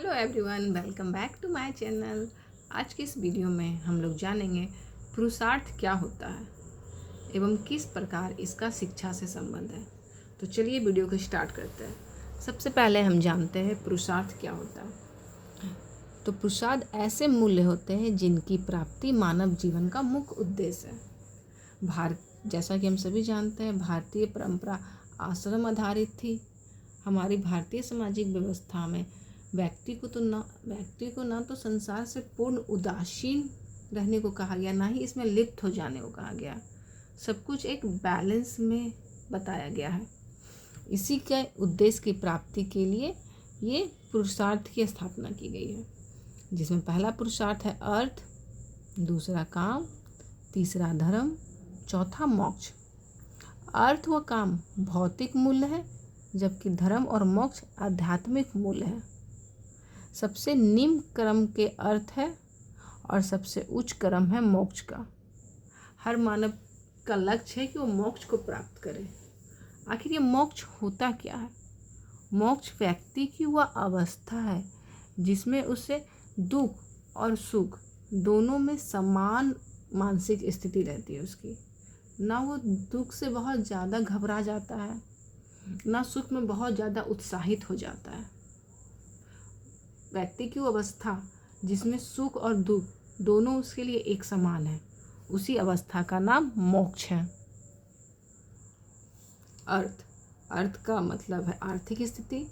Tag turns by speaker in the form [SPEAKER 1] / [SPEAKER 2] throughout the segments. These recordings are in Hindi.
[SPEAKER 1] Hello everyone, welcome back to my channel. आज की इस वीडियो में हम लोग जानेंगे पुरुषार्थ क्या होता है एवं किस प्रकार इसका शिक्षा से संबंध है। तो चलिए वीडियो को स्टार्ट करते हैं। सबसे पहले हम जानते हैं पुरुषार्थ क्या होता है। तो पुरुषार्थ ऐसे मूल्य होते हैं जिनकी प्राप्ति मानव जीवन का मुख्य उद्देश्य है। जैसा कि हम सभी जानते हैं, भारतीय परंपरा आश्रम आधारित थी। हमारी भारतीय सामाजिक व्यवस्था में व्यक्ति को ना तो संसार से पूर्ण उदासीन रहने को कहा गया, ना ही इसमें लिप्त हो जाने को कहा गया। सब कुछ एक बैलेंस में बताया गया है। इसी के उद्देश्य की प्राप्ति के लिए ये पुरुषार्थ की स्थापना की गई है, जिसमें पहला पुरुषार्थ है अर्थ, दूसरा काम, तीसरा धर्म, चौथा मोक्ष। अर्थ व काम भौतिक मूल्य है, जबकि धर्म और मोक्ष आध्यात्मिक मूल्य है। सबसे निम्न क्रम के अर्थ है और सबसे उच्च क्रम है मोक्ष का। हर मानव का लक्ष्य है कि वो मोक्ष को प्राप्त करे। आखिर ये मोक्ष होता क्या है? मोक्ष व्यक्ति की वह अवस्था है जिसमें उसे दुख और सुख दोनों में समान मानसिक स्थिति रहती है उसकी। ना वो दुख से बहुत ज़्यादा घबरा जाता है, ना सुख में बहुत ज़्यादा उत्साहित हो जाता है। व्यक्ति की अवस्था जिसमें सुख और दुख दोनों उसके लिए एक समान है, उसी अवस्था का नाम मोक्ष है। अर्थ का मतलब है आर्थिक स्थिति।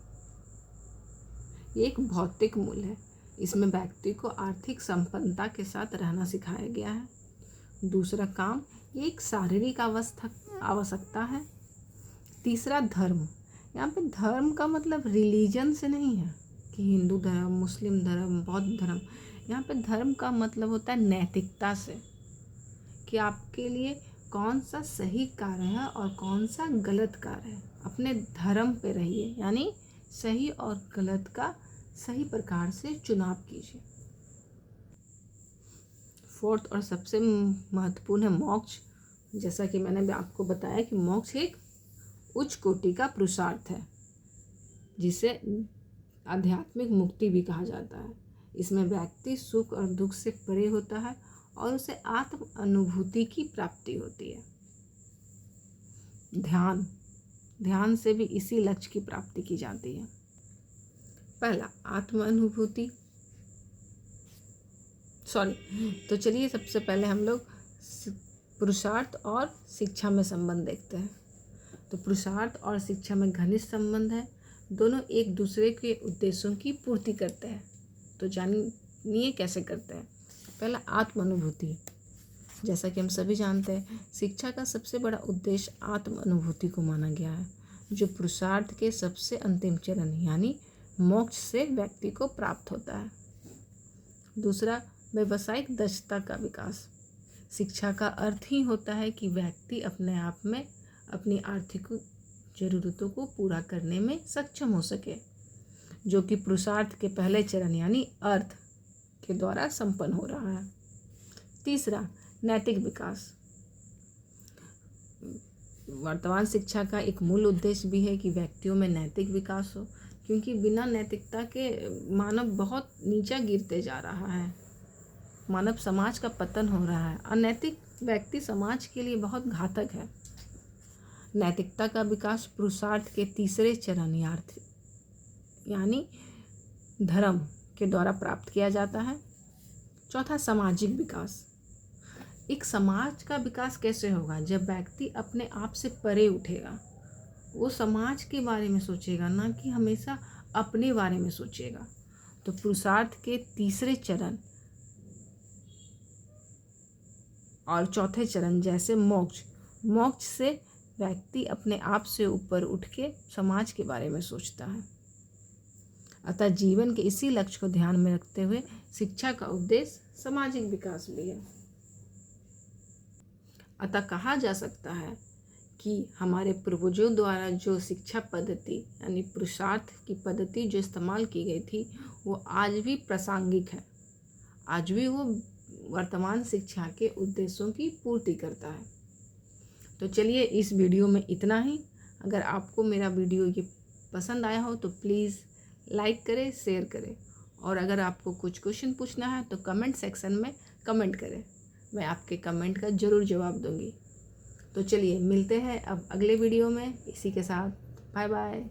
[SPEAKER 1] ये एक भौतिक मूल्य है। इसमें व्यक्ति को आर्थिक संपन्नता के साथ रहना सिखाया गया है। दूसरा काम, ये एक शारीरिक आवश्यकता है। तीसरा धर्म। यहाँ पे धर्म का मतलब रिलीजन से नहीं है कि हिंदू धर्म, मुस्लिम धर्म, बौद्ध धर्म। यहाँ पे धर्म का मतलब होता है नैतिकता से, कि आपके लिए कौन सा सही कार्य है और कौन सा गलत कार्य है। अपने धर्म पे रहिए, यानी सही और गलत का सही प्रकार से चुनाव कीजिए। फोर्थ और सबसे महत्वपूर्ण है मोक्ष। जैसा कि मैंने भी आपको बताया कि मोक्ष एक उच्च कोटि का पुरुषार्थ है, जिसे आध्यात्मिक मुक्ति भी कहा जाता है। इसमें व्यक्ति सुख और दुख से परे होता है और उसे आत्म अनुभूति की प्राप्ति होती है। ध्यान से भी इसी लक्ष्य की प्राप्ति की जाती है। पहला आत्म अनुभूति। तो चलिए सबसे पहले हम लोग पुरुषार्थ और शिक्षा में संबंध देखते हैं। तो पुरुषार्थ और शिक्षा में घनिष्ठ संबंध है। दोनों एक दूसरे के उद्देश्यों की पूर्ति करते हैं। तो जानिए कैसे करते हैं। पहला आत्म अनुभूति। जैसा कि हम सभी जानते हैं, शिक्षा का सबसे बड़ा उद्देश्य आत्म अनुभूति को माना गया है, जो पुरुषार्थ के सबसे अंतिम चरण यानी मोक्ष से व्यक्ति को प्राप्त होता है। दूसरा, व्यावसायिक दक्षता का विकास। शिक्षा का अर्थ ही होता है कि व्यक्ति अपने आप में अपनी आर्थिक जरूरतों को पूरा करने में सक्षम हो सके, जो कि पुरुषार्थ के पहले चरण यानी अर्थ के द्वारा संपन्न हो रहा है। तीसरा, नैतिक विकास। वर्तमान शिक्षा का एक मूल उद्देश्य भी है कि व्यक्तियों में नैतिक विकास हो, क्योंकि बिना नैतिकता के मानव बहुत नीचा गिरते जा रहा है। मानव समाज का पतन हो रहा है। अनैतिक व्यक्ति समाज के लिए बहुत घातक है। नैतिकता का विकास पुरुषार्थ के तीसरे चरण यानी धर्म के द्वारा प्राप्त किया जाता है। चौथा, सामाजिक विकास। एक समाज का विकास कैसे होगा? जब व्यक्ति अपने आप से परे उठेगा, वो समाज के बारे में सोचेगा, ना कि हमेशा अपने बारे में सोचेगा। तो पुरुषार्थ के तीसरे चरण और चौथे चरण जैसे मोक्ष से व्यक्ति अपने आप से ऊपर उठ के समाज के बारे में सोचता है। अतः जीवन के इसी लक्ष्य को ध्यान में रखते हुए शिक्षा का उद्देश्य सामाजिक विकास भी है। अतः कहा जा सकता है कि हमारे पूर्वजों द्वारा जो शिक्षा पद्धति यानी पुरुषार्थ की पद्धति जो इस्तेमाल की गई थी, वो आज भी प्रासंगिक है। आज भी वो वर्तमान शिक्षा के उद्देश्यों की पूर्ति करता है। तो चलिए इस वीडियो में इतना ही। अगर आपको मेरा वीडियो ये पसंद आया हो तो प्लीज़ लाइक करें, शेयर करें और अगर आपको कुछ क्वेश्चन पूछना है तो कमेंट सेक्शन में कमेंट करें, मैं आपके कमेंट का ज़रूर जवाब दूंगी। तो चलिए मिलते हैं अब अगले वीडियो में। इसी के साथ बाय बाय।